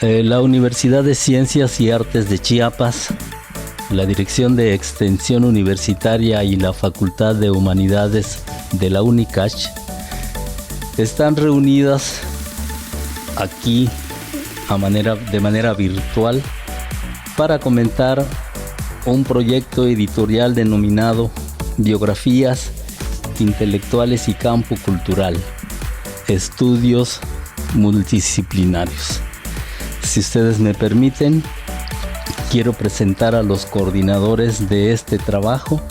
La Universidad de Ciencias y Artes de Chiapas, la Dirección de Extensión Universitaria y la Facultad de Humanidades de la UNICACH están reunidas aquí de manera virtual para comentar un proyecto editorial denominado Biografías Intelectuales y Campo Cultural, Estudios Multidisciplinarios. Si ustedes me permiten, quiero presentar a los coordinadores de este trabajo.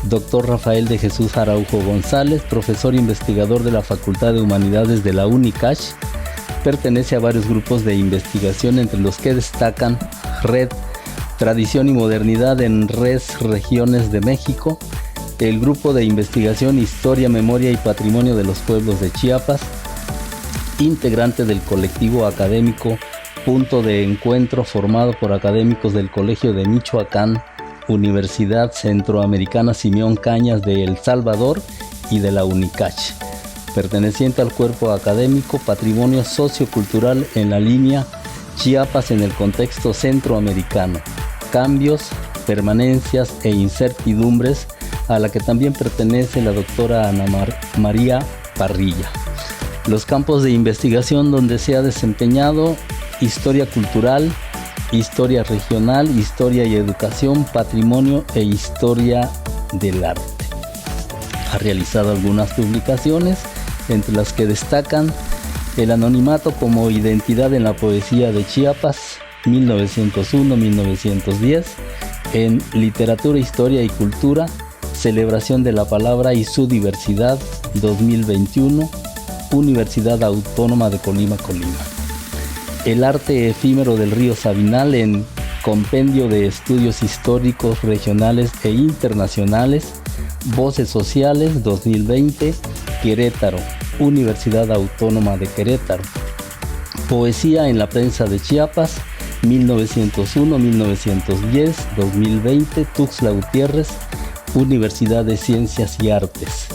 Dr. Rafael de Jesús Araujo González, profesor investigador de la Facultad de Humanidades de la UNICACH, pertenece a varios grupos de investigación, entre los que destacan Red Tradición y Modernidad en Regiones de México, el Grupo de Investigación Historia, Memoria y Patrimonio de los Pueblos de Chiapas, integrante del colectivo académico Punto de Encuentro, formado por académicos del Colegio de Michoacán, Universidad Centroamericana Simeón Cañas de El Salvador y de la UNICACH, perteneciente al cuerpo académico Patrimonio Sociocultural en la línea Chiapas en el contexto centroamericano, cambios, permanencias e incertidumbres, a la que también pertenece la doctora Ana María Parrilla. Los campos de investigación donde se ha desempeñado: historia cultural, historia regional, historia y educación, patrimonio e historia del arte. Ha realizado algunas publicaciones, entre las que destacan El anonimato como identidad en la poesía de Chiapas, 1901-1910, en Literatura, Historia y Cultura, Celebración de la Palabra y su Diversidad, 2021, Universidad Autónoma de Colima. El arte efímero del río Sabinal, en Compendio de Estudios Históricos Regionales e Internacionales, Voces Sociales, 2020, Querétaro, Universidad Autónoma de Querétaro. Poesía en la prensa de Chiapas, 1901-1910, 2020, Tuxtla Gutiérrez, Universidad de Ciencias y Artes.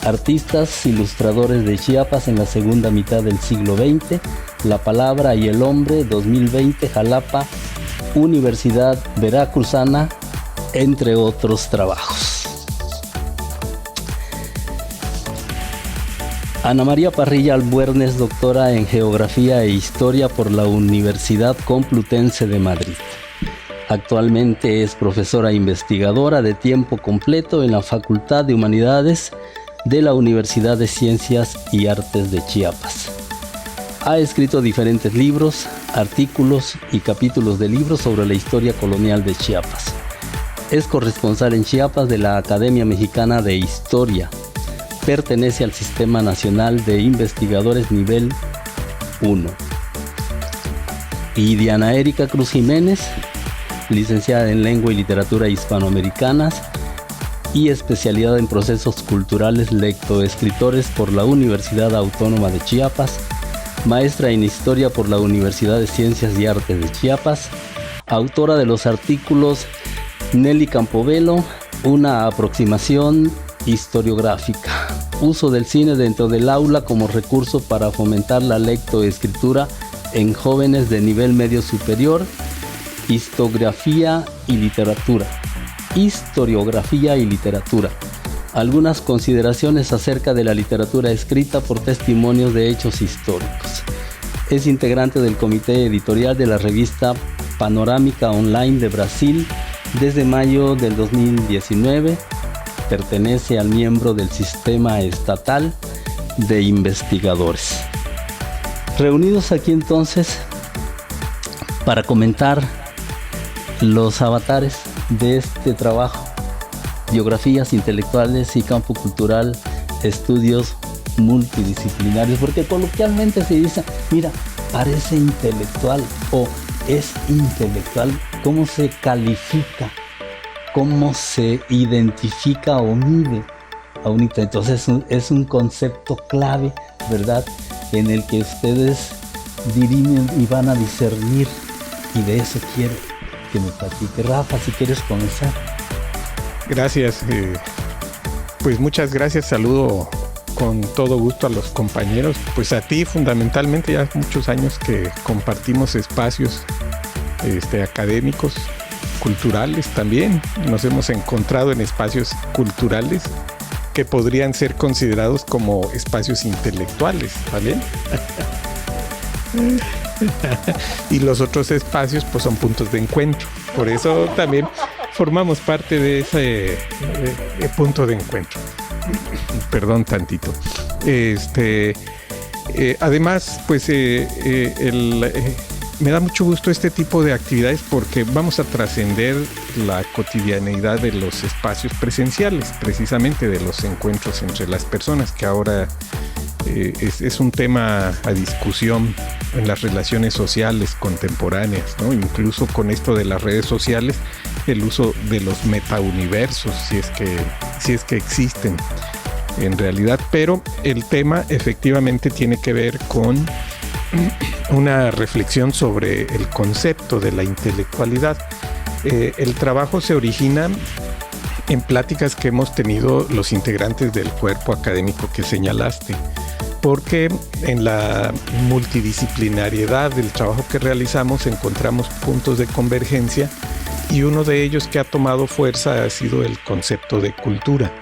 Artistas ilustradores de Chiapas en la segunda mitad del siglo XX, La Palabra y el Hombre, 2020, Jalapa, Universidad Veracruzana, entre otros trabajos. Ana María Parrilla Albuernes, doctora en Geografía e Historia por la Universidad Complutense de Madrid. Actualmente es profesora investigadora de tiempo completo en la Facultad de Humanidades de la Universidad de Ciencias y Artes de Chiapas. Ha escrito diferentes libros, artículos y capítulos de libros sobre la historia colonial de Chiapas. Es corresponsal en Chiapas de la Academia Mexicana de Historia. Pertenece al Sistema Nacional de Investigadores Nivel 1. Y Diana Erika Cruz Jiménez, licenciada en Lengua y Literatura Hispanoamericanas y especialidad en Procesos Culturales Lectoescritores por la Universidad Autónoma de Chiapas, maestra en Historia por la Universidad de Ciencias y Artes de Chiapas, autora de los artículos Nelly Campobello, una aproximación historiográfica, uso del cine dentro del aula como recurso para fomentar la lectoescritura en jóvenes de nivel medio superior, historiografía y literatura. Algunas consideraciones acerca de la literatura escrita por testimonios de hechos históricos. Es integrante del comité editorial de la revista Panorámica Online de Brasil desde mayo del 2019. Pertenece al miembro del Sistema Estatal de Investigadores. Reunidos aquí entonces para comentar los avatares de este trabajo: biografías intelectuales y campo cultural, estudios multidisciplinarios, porque coloquialmente se dice, mira, parece intelectual o es intelectual. ¿Cómo se califica? ¿Cómo se identifica o mide a un intelectual? Entonces es un concepto clave, ¿verdad?, en el que ustedes dirimen y van a discernir, y de eso quiero que me platique. Rafa, si quieres comenzar. Gracias, pues muchas gracias. Saludo con todo gusto a los compañeros, pues a ti fundamentalmente, ya muchos años que compartimos espacios académicos, culturales también. Nos hemos encontrado en espacios culturales que podrían ser considerados como espacios intelectuales, ¿vale? Y los otros espacios pues son puntos de encuentro. Por eso también formamos parte de ese punto de encuentro. Perdón tantito. Además, pues me da mucho gusto este tipo de actividades porque vamos a trascender la cotidianeidad de los espacios presenciales, precisamente de los encuentros entre las personas, que ahora es un tema a discusión en las relaciones sociales contemporáneas, ¿no? Incluso con esto de las redes sociales, el uso de los metauniversos, si es que existen en realidad, pero el tema efectivamente tiene que ver con una reflexión sobre el concepto de la intelectualidad. El trabajo se origina en pláticas que hemos tenido los integrantes del cuerpo académico que señalaste, porque en la multidisciplinariedad del trabajo que realizamos encontramos puntos de convergencia, y uno de ellos que ha tomado fuerza ha sido el concepto de cultura.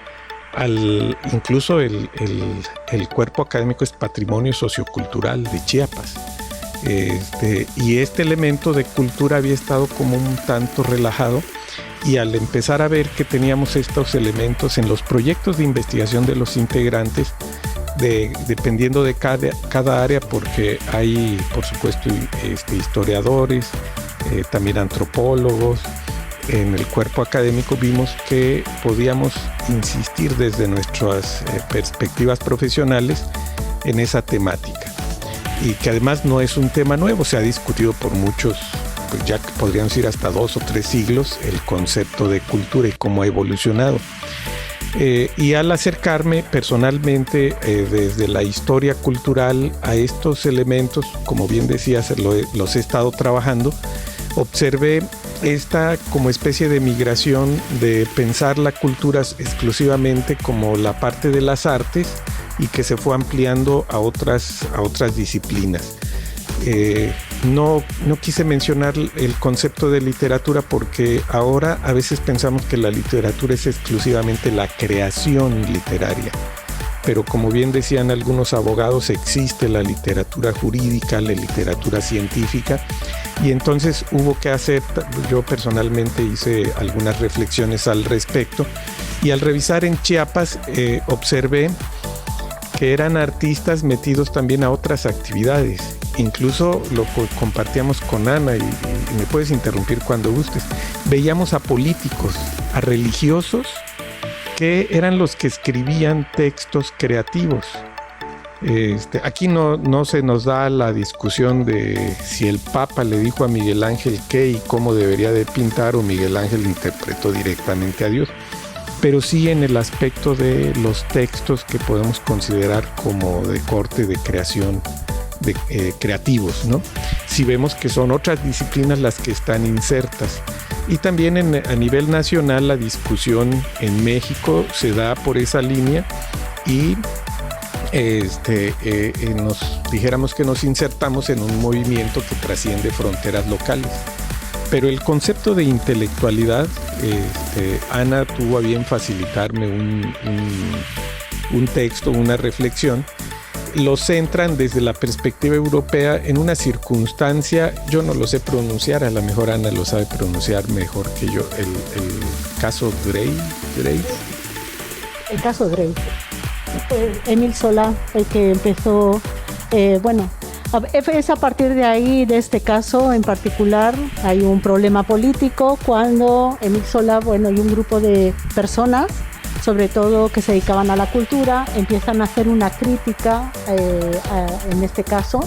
Incluso el cuerpo académico es patrimonio sociocultural de Chiapas. Y este elemento de cultura había estado como un tanto relajado, y al empezar a ver que teníamos estos elementos en los proyectos de investigación de los integrantes, dependiendo de cada área, porque hay por supuesto historiadores, también antropólogos. En el cuerpo académico vimos que podíamos insistir desde nuestras perspectivas profesionales en esa temática, y que además no es un tema nuevo, se ha discutido por muchos, pues ya podríamos ir hasta 2 o 3 siglos, el concepto de cultura y cómo ha evolucionado. Y al acercarme personalmente desde la historia cultural a estos elementos, como bien decías, los he estado trabajando, observé esta como especie de migración de pensar la cultura exclusivamente como la parte de las artes, y que se fue ampliando a otras disciplinas. No quise mencionar el concepto de literatura porque ahora a veces pensamos que la literatura es exclusivamente la creación literaria, pero como bien decían algunos abogados, existe la literatura jurídica, la literatura científica, y entonces hubo que hacer, yo personalmente hice algunas reflexiones al respecto, y al revisar en Chiapas observé que eran artistas metidos también a otras actividades. Incluso lo compartíamos con Ana, y me puedes interrumpir cuando gustes. Veíamos a políticos, a religiosos, que eran los que escribían textos creativos. Aquí no se nos da la discusión de si el Papa le dijo a Miguel Ángel qué y cómo debería de pintar, o Miguel Ángel interpretó directamente a Dios, pero sí en el aspecto de los textos que podemos considerar como de corte de creación, creativos, ¿no? Si vemos que son otras disciplinas las que están insertas. Y también a nivel nacional la discusión en México se da por esa línea, y dijéramos que nos insertamos en un movimiento que trasciende fronteras locales. Pero el concepto de intelectualidad, Ana tuvo a bien facilitarme un texto, una reflexión. Lo centran desde la perspectiva europea en una circunstancia, yo no lo sé pronunciar, a lo mejor Ana lo sabe pronunciar mejor que yo, el caso Dreyfus. El caso Dreyfus. Émile Zola, el que empezó, es a partir de ahí, de este caso en particular, hay un problema político cuando Émile Zola, y un grupo de personas, sobre todo que se dedicaban a la cultura, empiezan a hacer una crítica en este caso,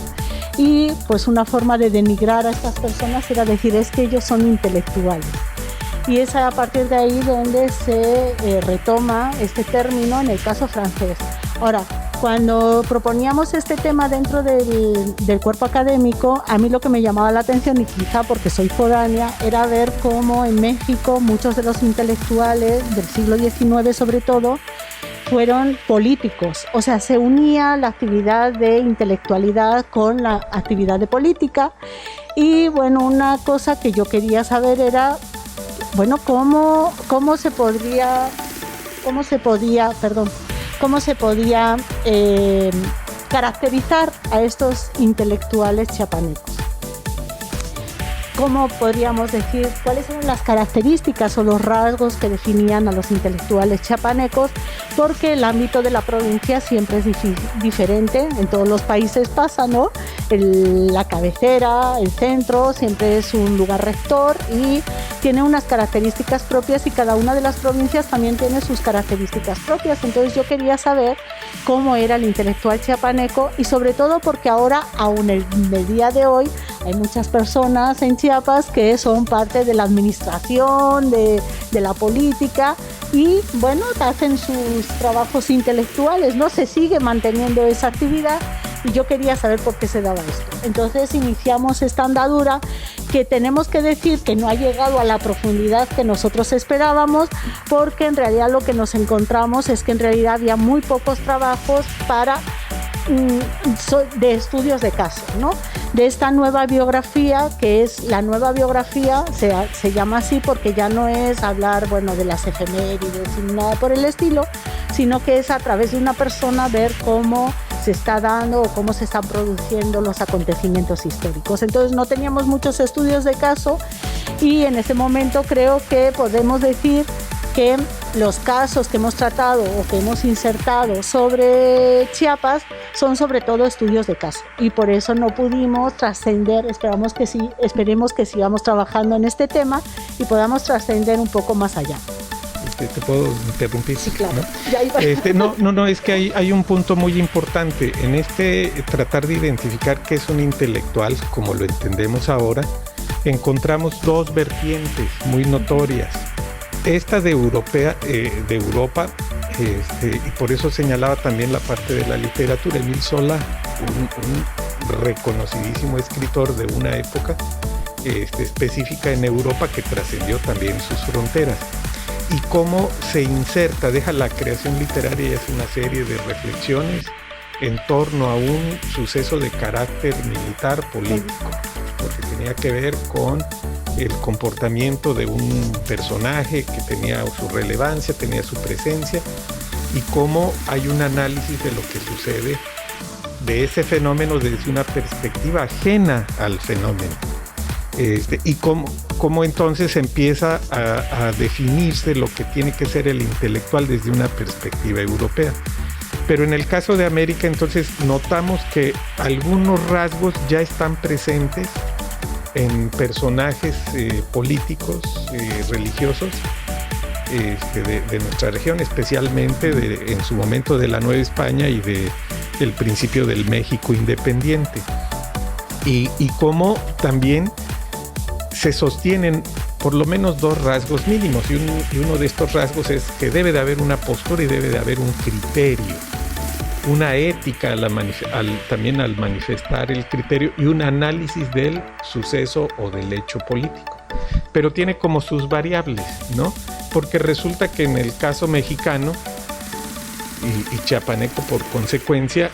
y pues una forma de denigrar a estas personas era decir, es que ellos son intelectuales. Y es a partir de ahí donde se retoma este término en el caso francés. Ahora, cuando proponíamos este tema dentro del cuerpo académico, a mí lo que me llamaba la atención, y quizá porque soy foránea, era ver cómo en México muchos de los intelectuales del siglo XIX sobre todo fueron políticos, o sea, se unía la actividad de intelectualidad con la actividad de política. Y bueno, una cosa que yo quería saber era, bueno, cómo se podía caracterizar a estos intelectuales chiapanecos. ¿Cómo podríamos decir cuáles eran las características o los rasgos que definían a los intelectuales chiapanecos? Porque el ámbito de la provincia siempre es diferente, en todos los países pasa, ¿no? La cabecera, el centro, siempre es un lugar rector y tiene unas características propias, y cada una de las provincias también tiene sus características propias. Entonces yo quería saber cómo era el intelectual chiapaneco, y sobre todo porque ahora, aún en el día de hoy, hay muchas personas en Chiapas que son parte de la administración, de la política, y bueno, hacen sus trabajos intelectuales, ¿no? Se sigue manteniendo esa actividad, y yo quería saber por qué se daba esto. Entonces iniciamos esta andadura, que tenemos que decir que no ha llegado a la profundidad que nosotros esperábamos, porque en realidad lo que nos encontramos es que en realidad había muy pocos trabajos de estudios de caso, ¿no? De esta nueva biografía, que es la nueva biografía, se llama así porque ya no es hablar, bueno, de las efemérides ni nada por el estilo, sino que es a través de una persona ver cómo se está dando o cómo se están produciendo los acontecimientos históricos. Entonces no teníamos muchos estudios de caso, y en ese momento creo que podemos decir que los casos que hemos tratado o que hemos insertado sobre Chiapas son sobre todo estudios de caso, y por eso no pudimos trascender. Esperemos que sigamos trabajando en este tema y podamos trascender un poco más allá. ¿Te puedo interrumpir? Sí, claro. ¿No? Es que hay un punto muy importante en tratar de identificar qué es un intelectual, como lo entendemos ahora. Encontramos dos vertientes muy notorias. Esta de Europa, y por eso señalaba también la parte de la literatura. Émile Zola, un reconocidísimo escritor de una época específica en Europa, que trascendió también sus fronteras. Y cómo se inserta, deja la creación literaria y hace una serie de reflexiones en torno a un suceso de carácter militar político, porque tenía que ver con el comportamiento de un personaje que tenía su relevancia, tenía su presencia, y cómo hay un análisis de lo que sucede de ese fenómeno desde una perspectiva ajena al fenómeno. Y cómo entonces empieza a definirse lo que tiene que ser el intelectual desde una perspectiva europea. Pero en el caso de América, entonces notamos que algunos rasgos ya están presentes en personajes políticos, religiosos de nuestra región, especialmente en su momento de la Nueva España y del principio del México independiente. Y cómo también se sostienen por lo menos dos rasgos mínimos, y uno de estos rasgos es que debe de haber una postura y debe de haber un criterio, una ética también al manifestar el criterio, y un análisis del suceso o del hecho político. Pero tiene como sus variables, ¿no? Porque resulta que en el caso mexicano y chiapaneco por consecuencia,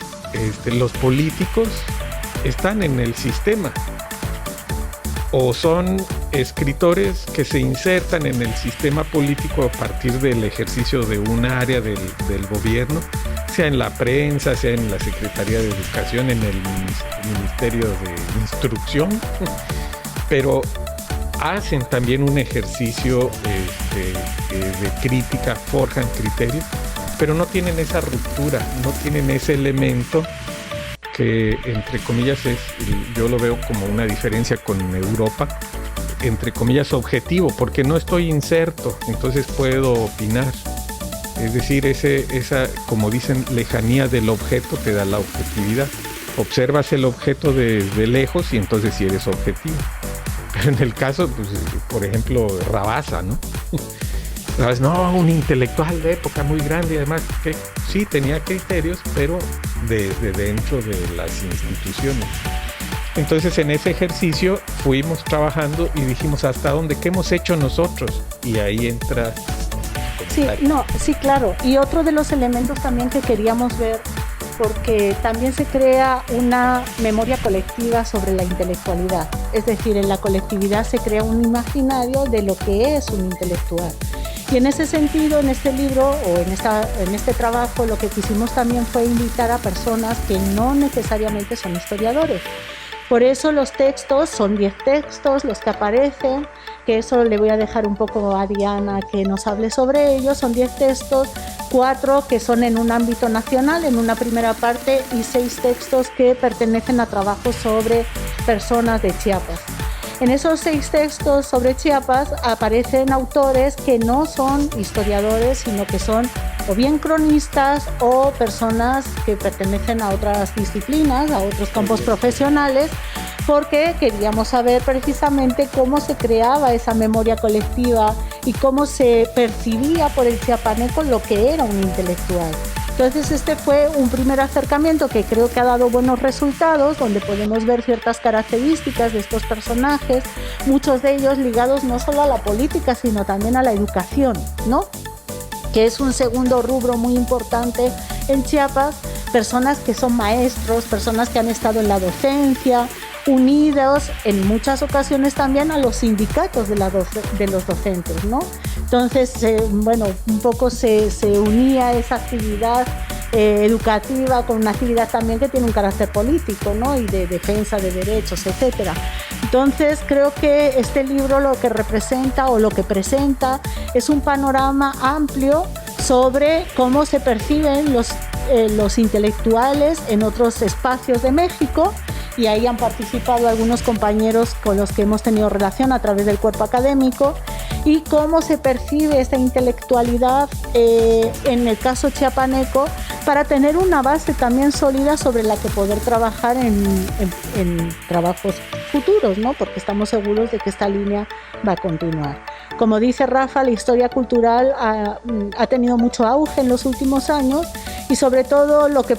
los políticos están en el sistema, o son escritores que se insertan en el sistema político a partir del ejercicio de un área del gobierno, sea en la prensa, sea en la Secretaría de Educación, en el Ministerio de Instrucción, pero hacen también un ejercicio de crítica, forjan criterios, pero no tienen esa ruptura, no tienen ese elemento que, entre comillas, yo lo veo como una diferencia con Europa, entre comillas objetivo, porque no estoy inserto, entonces puedo opinar. Es decir, esa, como dicen, lejanía del objeto te da la objetividad. Observas el objeto desde lejos y entonces sí eres objetivo. Pero en el caso, pues, por ejemplo, Rabasa, ¿no? Rabasa, no, un intelectual de época muy grande, y además que sí tenía criterios, pero desde dentro de las instituciones. Entonces, en ese ejercicio fuimos trabajando y dijimos hasta dónde, qué hemos hecho nosotros, y ahí entra, como Sí, no, sí, claro. Y otro de los elementos también que queríamos ver, porque también se crea una memoria colectiva sobre la intelectualidad. Es decir, en la colectividad se crea un imaginario de lo que es un intelectual. Y en ese sentido, en este libro o en este trabajo, lo que quisimos también fue invitar a personas que no necesariamente son historiadores. Por eso los textos, son 10 textos los que aparecen, que eso le voy a dejar un poco a Diana que nos hable sobre ellos. Son 10 textos, 4 que son en un ámbito nacional, en una primera parte, y 6 textos que pertenecen a trabajos sobre personas de Chiapas. En esos 6 textos sobre Chiapas aparecen autores que no son historiadores, sino que son o bien cronistas o personas que pertenecen a otras disciplinas, a otros campos profesionales, porque queríamos saber precisamente cómo se creaba esa memoria colectiva y cómo se percibía por el chiapaneco lo que era un intelectual. Entonces este fue un primer acercamiento que creo que ha dado buenos resultados, donde podemos ver ciertas características de estos personajes, muchos de ellos ligados no solo a la política, sino también a la educación, ¿no? Que es un segundo rubro muy importante en Chiapas, personas que son maestros, personas que han estado en la docencia, unidos en muchas ocasiones también a los sindicatos de los docentes, ¿no? Entonces, bueno, un poco se unía esa actividad educativa con una actividad también que tiene un carácter político, ¿no? Y de defensa de derechos, etcétera. Entonces, creo que este libro lo que representa o lo que presenta es un panorama amplio sobre cómo se perciben los intelectuales en otros espacios de México, y ahí han participado algunos compañeros con los que hemos tenido relación a través del cuerpo académico, y cómo se percibe esta intelectualidad en el caso chiapaneco, para tener una base también sólida sobre la que poder trabajar en trabajos futuros, ¿no? Porque estamos seguros de que esta línea va a continuar. Como dice Rafa, la historia cultural ha tenido mucho auge en los últimos años, y sobre todo lo que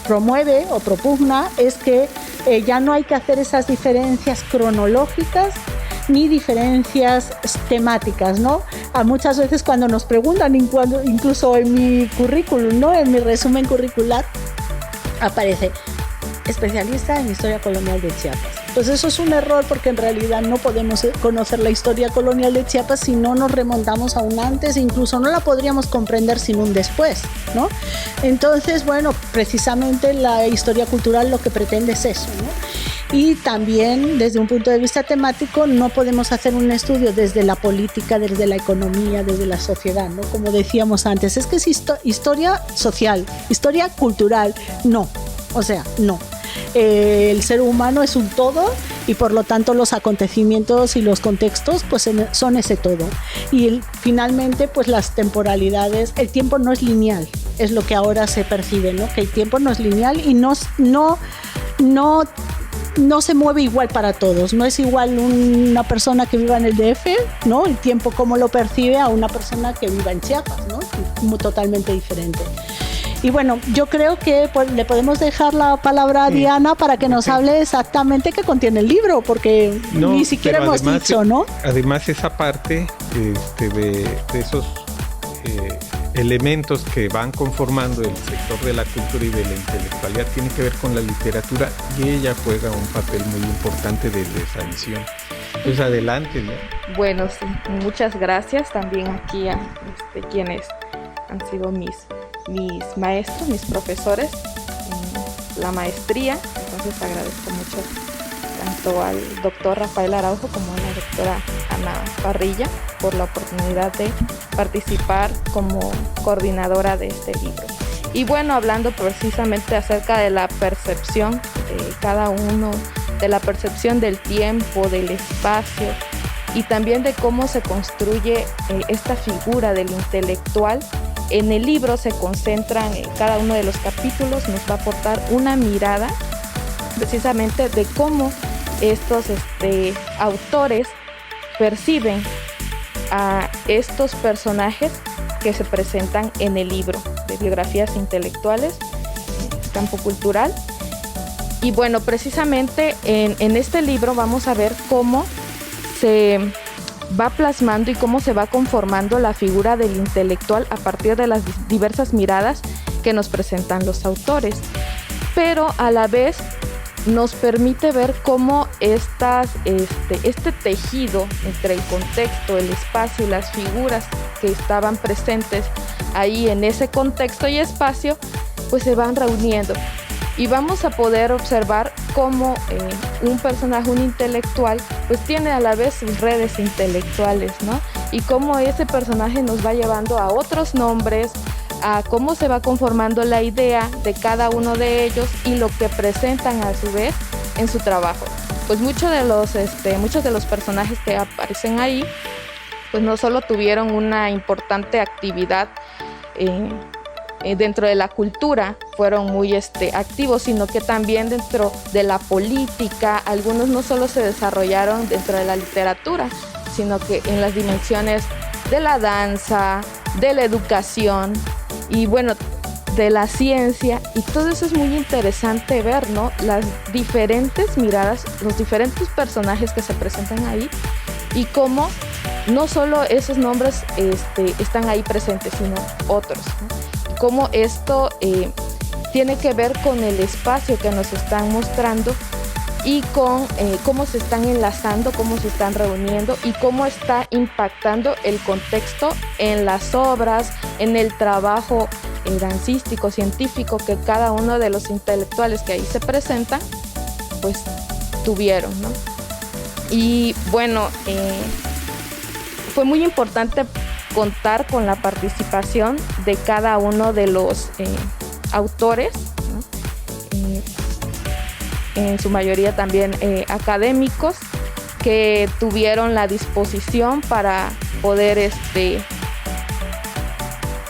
promueve o propugna es que ya no hay que hacer esas diferencias cronológicas ni diferencias temáticas, ¿no? Muchas veces cuando nos preguntan, incluso en mi currículum, ¿no? En mi resumen curricular aparece especialista en historia colonial de Chiapas. Pues eso es un error, porque en realidad no podemos conocer la historia colonial de Chiapas si no nos remontamos a un antes, incluso no la podríamos comprender sin un después, ¿no? Entonces, bueno, precisamente la historia cultural lo que pretende es eso, ¿no? Y también desde un punto de vista temático no podemos hacer un estudio desde la política, desde la economía, desde la sociedad, ¿no? Como decíamos antes, es que es historia social, historia cultural, no, o sea, no. El ser humano es un todo, y por lo tanto los acontecimientos y los contextos pues son ese todo, y finalmente pues las temporalidades, el tiempo no es lineal, es lo que ahora se percibe, ¿no? Que el tiempo no es lineal y no se mueve igual para todos. No es igual una persona que viva en el DF, ¿no? El tiempo como lo percibe a una persona que viva en Chiapas, ¿no? Muy totalmente diferente. Y bueno, yo creo que le podemos dejar la palabra a Diana para que nos hable exactamente qué contiene el libro, porque ni siquiera hemos dicho, ¿no? Además, esa parte de esos elementos que van conformando el sector de la cultura y de la intelectualidad tiene que ver con la literatura, y ella juega un papel muy importante desde esa visión. Pues adelante, ¿no? Bueno, sí, muchas gracias también aquí a quienes han sido mis maestros, mis profesores en la maestría. Entonces agradezco mucho tanto al doctor Rafael Araujo como a la doctora Ana Parrilla por la oportunidad de participar como coordinadora de este libro. Y bueno, hablando precisamente acerca de la percepción de cada uno, de la percepción del tiempo, del espacio, y también de cómo se construye esta figura del intelectual. En el libro se concentran en cada uno de los capítulos, nos va a aportar una mirada precisamente de cómo estos autores perciben a estos personajes que se presentan en el libro de biografías intelectuales, campo cultural. Y bueno, precisamente en este libro vamos a ver cómo se va plasmando y cómo se va conformando la figura del intelectual a partir de las diversas miradas que nos presentan los autores. Pero a la vez nos permite ver cómo este tejido entre el contexto, el espacio y las figuras que estaban presentes ahí en ese contexto y espacio, pues se van reuniendo. Y vamos a poder observar cómo un personaje, un intelectual, pues tiene a la vez sus redes intelectuales, ¿no? Y cómo ese personaje nos va llevando a otros nombres, a cómo se va conformando la idea de cada uno de ellos y lo que presentan a su vez en su trabajo. Pues muchos de los personajes que aparecen ahí, pues no solo tuvieron una importante actividad dentro de la cultura, fueron muy activos, sino que también dentro de la política. Algunos no solo se desarrollaron dentro de la literatura, sino que en las dimensiones de la danza, de la educación y bueno, de la ciencia, y todo eso es muy interesante ver, ¿no? Las diferentes miradas, los diferentes personajes que se presentan ahí y cómo no solo esos nombres están ahí presentes, sino otros, ¿no? Cómo esto tiene que ver con el espacio que nos están mostrando y con cómo se están enlazando, cómo se están reuniendo y cómo está impactando el contexto en las obras, en el trabajo dancístico, científico que cada uno de los intelectuales que ahí se presentan, pues tuvieron, ¿no? Y bueno, fue muy importante contar con la participación de cada uno de los autores, ¿no? En su mayoría también académicos, que tuvieron la disposición para poder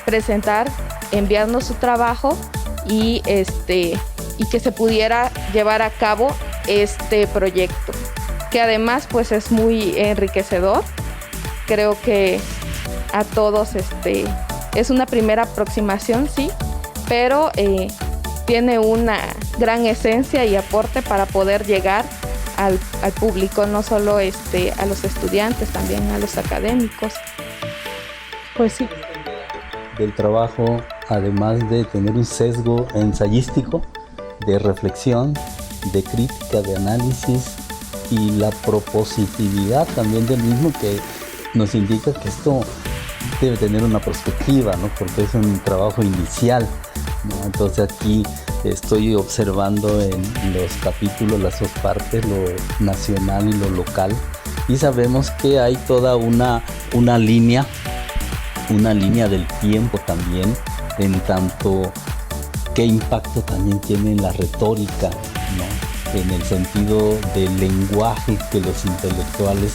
presentar, enviarnos su trabajo y que se pudiera llevar a cabo este proyecto, que además pues es muy enriquecedor. Creo que a todos es una primera aproximación, sí, pero tiene una gran esencia y aporte para poder llegar al público, no solo a los estudiantes, también a los académicos. Pues sí. Del trabajo, además de tener un sesgo ensayístico, de reflexión, de crítica, de análisis y la propositividad también del mismo, que nos indica que esto debe tener una perspectiva, ¿no? Porque es un trabajo inicial, ¿no? Entonces aquí estoy observando en los capítulos las dos partes, lo nacional y lo local, y sabemos que hay toda una línea del tiempo también, en tanto qué impacto también tiene en la retórica, ¿no? En el sentido del lenguaje que los intelectuales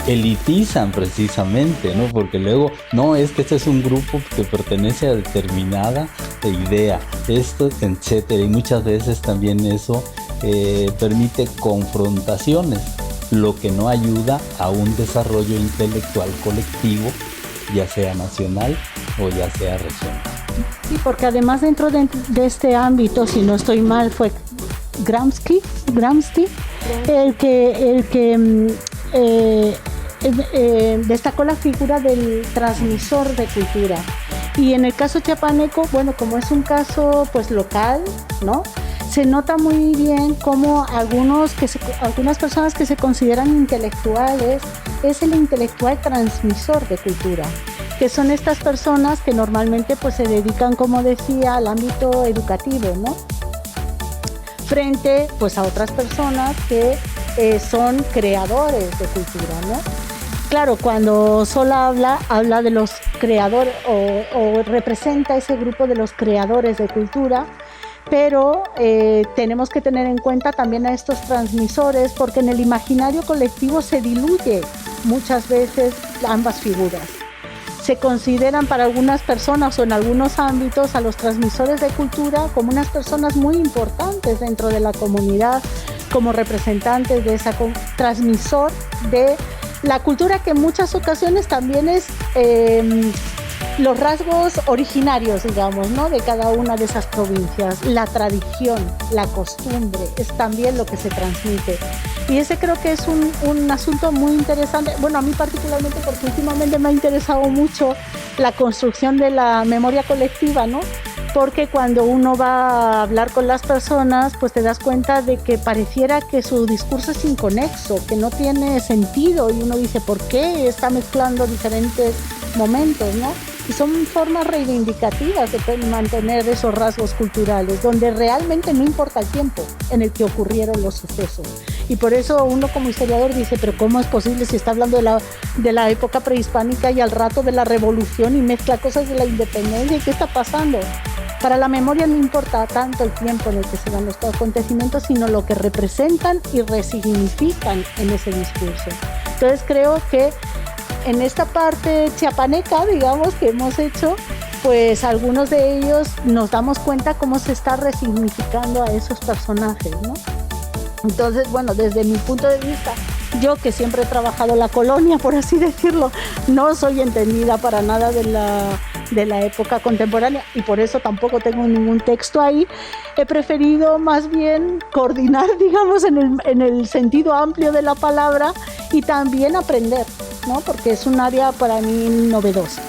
elitizan precisamente, ¿no? Porque luego, no, es que este es un grupo que pertenece a determinada idea, esto, etcétera, y muchas veces también eso permite confrontaciones, lo que no ayuda a un desarrollo intelectual colectivo, ya sea nacional o ya sea regional. Sí, porque además dentro de este ámbito, si no estoy mal, fue Gramsci el que destacó la figura del transmisor de cultura. Y en el caso chiapaneco, bueno, como es un caso pues local, ¿no? Se nota muy bien cómo algunas personas que se consideran intelectuales es el intelectual transmisor de cultura, que son estas personas que normalmente pues se dedican, como decía, al ámbito educativo, ¿no? Frente pues a otras personas que son creadores de cultura, ¿no? Claro, cuando Sola habla de los creadores o representa ese grupo de los creadores de cultura, pero tenemos que tener en cuenta también a estos transmisores, porque en el imaginario colectivo se diluye muchas veces ambas figuras. Se consideran para algunas personas o en algunos ámbitos a los transmisores de cultura como unas personas muy importantes dentro de la comunidad, como representantes de esa transmisor de la cultura, que en muchas ocasiones también es los rasgos originarios, digamos, ¿no? De cada una de esas provincias. La tradición, la costumbre, es también lo que se transmite. Y ese creo que es un asunto muy interesante, bueno, a mí particularmente porque últimamente me ha interesado mucho la construcción de la memoria colectiva, ¿no? Porque cuando uno va a hablar con las personas, pues te das cuenta de que pareciera que su discurso es inconexo, que no tiene sentido, y uno dice, ¿por qué está mezclando diferentes momentos, ¿no? Y son formas reivindicativas de mantener esos rasgos culturales, donde realmente no importa el tiempo en el que ocurrieron los sucesos. Y por eso uno como historiador dice, pero ¿cómo es posible si está hablando de la época prehispánica y al rato de la revolución y mezcla cosas de la independencia? ¿Y qué está pasando? Para la memoria no importa tanto el tiempo en el que se dan los acontecimientos, sino lo que representan y resignifican en ese discurso. Entonces creo que en esta parte chiapaneca, digamos, que hemos hecho, pues algunos de ellos nos damos cuenta cómo se está resignificando a esos personajes, ¿no? Entonces, bueno, desde mi punto de vista, yo que siempre he trabajado la colonia, por así decirlo, no soy entendida para nada de la época contemporánea y por eso tampoco tengo ningún texto ahí. He preferido más bien coordinar, digamos, en el sentido amplio de la palabra y también aprender, ¿no? Porque es un área para mí novedosa.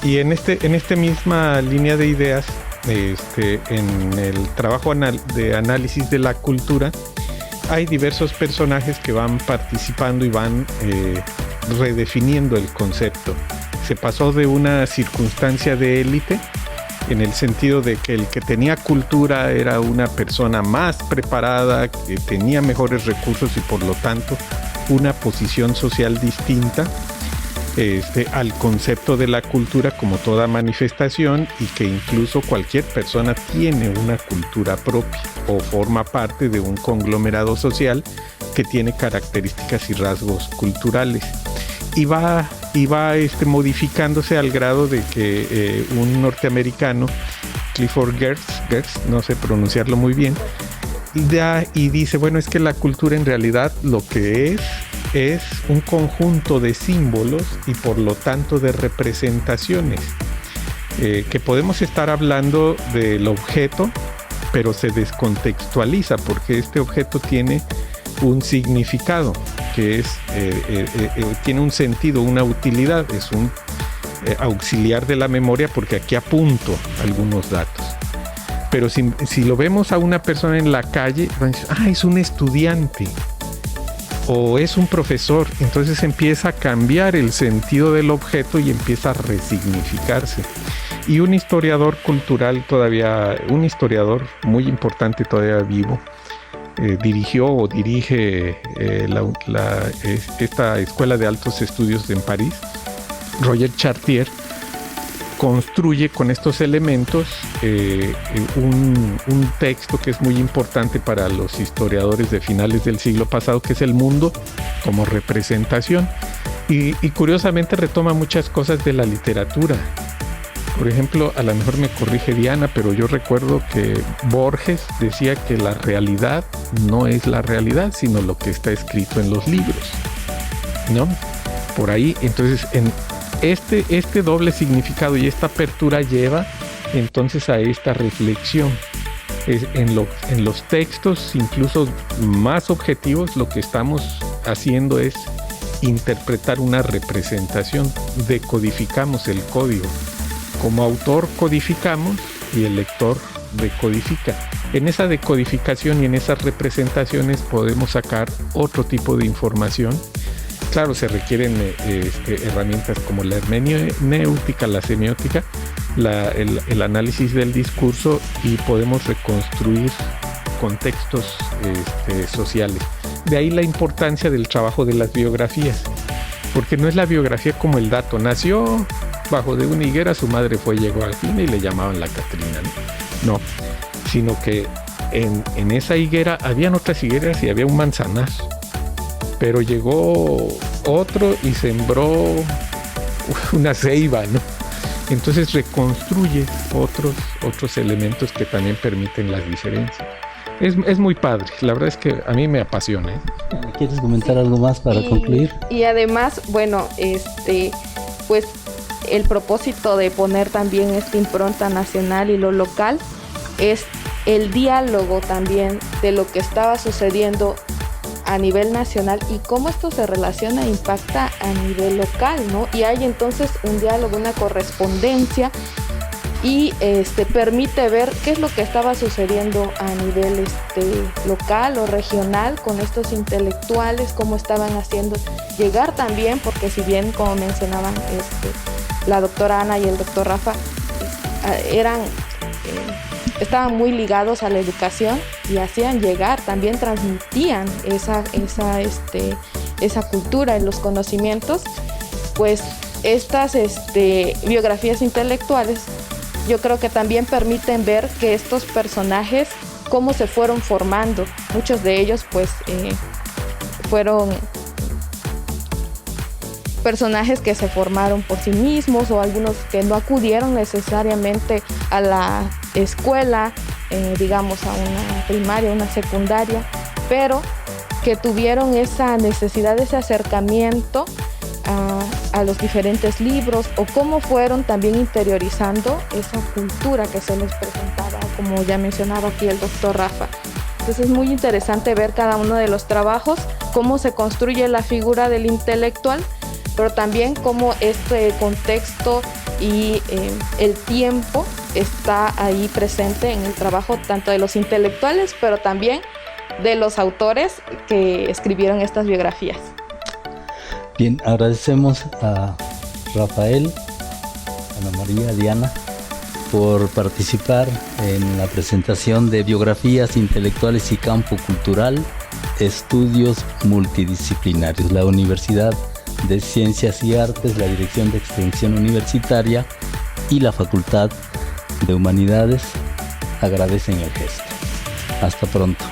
Y en esta misma línea de ideas, en el trabajo de análisis de la cultura, hay diversos personajes que van participando y van redefiniendo el concepto. Se pasó de una circunstancia de élite, en el sentido de que el que tenía cultura era una persona más preparada, que tenía mejores recursos y por lo tanto una posición social distinta, al concepto de la cultura como toda manifestación, y que incluso cualquier persona tiene una cultura propia o forma parte de un conglomerado social que tiene características y rasgos culturales. Y va modificándose al grado de que un norteamericano, Clifford Geertz, no sé pronunciarlo muy bien, y dice, bueno, es que la cultura en realidad lo que es un conjunto de símbolos y por lo tanto de representaciones, que podemos estar hablando del objeto, pero se descontextualiza porque este objeto tiene un significado, que tiene un sentido, una utilidad, es un auxiliar de la memoria porque aquí apunto algunos datos. Pero si lo vemos a una persona en la calle, van a decir, es un estudiante o es un profesor, entonces empieza a cambiar el sentido del objeto y empieza a resignificarse. Y un historiador cultural un historiador muy importante todavía vivo, dirigió o dirige esta Escuela de Altos Estudios en París, Roger Chartier, construye con estos elementos un texto que es muy importante para los historiadores de finales del siglo pasado, que es El Mundo como representación, y curiosamente retoma muchas cosas de la literatura. Por ejemplo, a lo mejor me corrige Diana, pero yo recuerdo que Borges decía que la realidad no es la realidad, sino lo que está escrito en los libros, ¿no? Por ahí, entonces, en este doble significado y esta apertura lleva entonces a esta reflexión. En los textos, incluso más objetivos, lo que estamos haciendo es interpretar una representación, decodificamos el código. Como autor codificamos y el lector decodifica. En esa decodificación y en esas representaciones podemos sacar otro tipo de información. Claro, se requieren herramientas como la hermenéutica, la semiótica, el análisis del discurso, y podemos reconstruir contextos sociales. De ahí la importancia del trabajo de las biografías, porque no es la biografía como el dato. Nació bajo de una higuera, su madre llegó al fin y le llamaban la Catrina, ¿no? Sino que en esa higuera habían otras higueras y había un manzanar, pero llegó otro y sembró una ceiba, ¿no? Entonces reconstruye otros elementos que también permiten las diferencias. Es muy padre, la verdad es que a mí me apasiona, ¿eh? ¿Quieres comentar algo más para concluir? Y además, bueno, pues el propósito de poner también esta impronta nacional y lo local es el diálogo también de lo que estaba sucediendo a nivel nacional y cómo esto se relaciona e impacta a nivel local, ¿no? Y hay entonces un diálogo, una correspondencia y permite ver qué es lo que estaba sucediendo a nivel local o regional con estos intelectuales, cómo estaban haciendo llegar también, porque si bien, como mencionaban la doctora Ana y el doctor Rafa, estaban muy ligados a la educación y hacían llegar, también transmitían esa cultura y los conocimientos, pues estas biografías intelectuales yo creo que también permiten ver que estos personajes, cómo se fueron formando. Muchos de ellos pues fueron personajes que se formaron por sí mismos, o algunos que no acudieron necesariamente a la escuela, digamos a una primaria, una secundaria, pero que tuvieron esa necesidad, ese acercamiento a los diferentes libros, o cómo fueron también interiorizando esa cultura que se les presentaba, como ya mencionaba aquí el doctor Rafa. Entonces es muy interesante ver cada uno de los trabajos, cómo se construye la figura del intelectual, pero también cómo este contexto y el tiempo está ahí presente en el trabajo tanto de los intelectuales, pero también de los autores que escribieron estas biografías. Bien, agradecemos a Rafael, Ana María, Diana, por participar en la presentación de Biografías Intelectuales y Campo Cultural, Estudios Multidisciplinarios. La Universidad de Ciencias y Artes, la Dirección de Extensión Universitaria y la Facultad de Humanidades agradecen el gesto. Hasta pronto.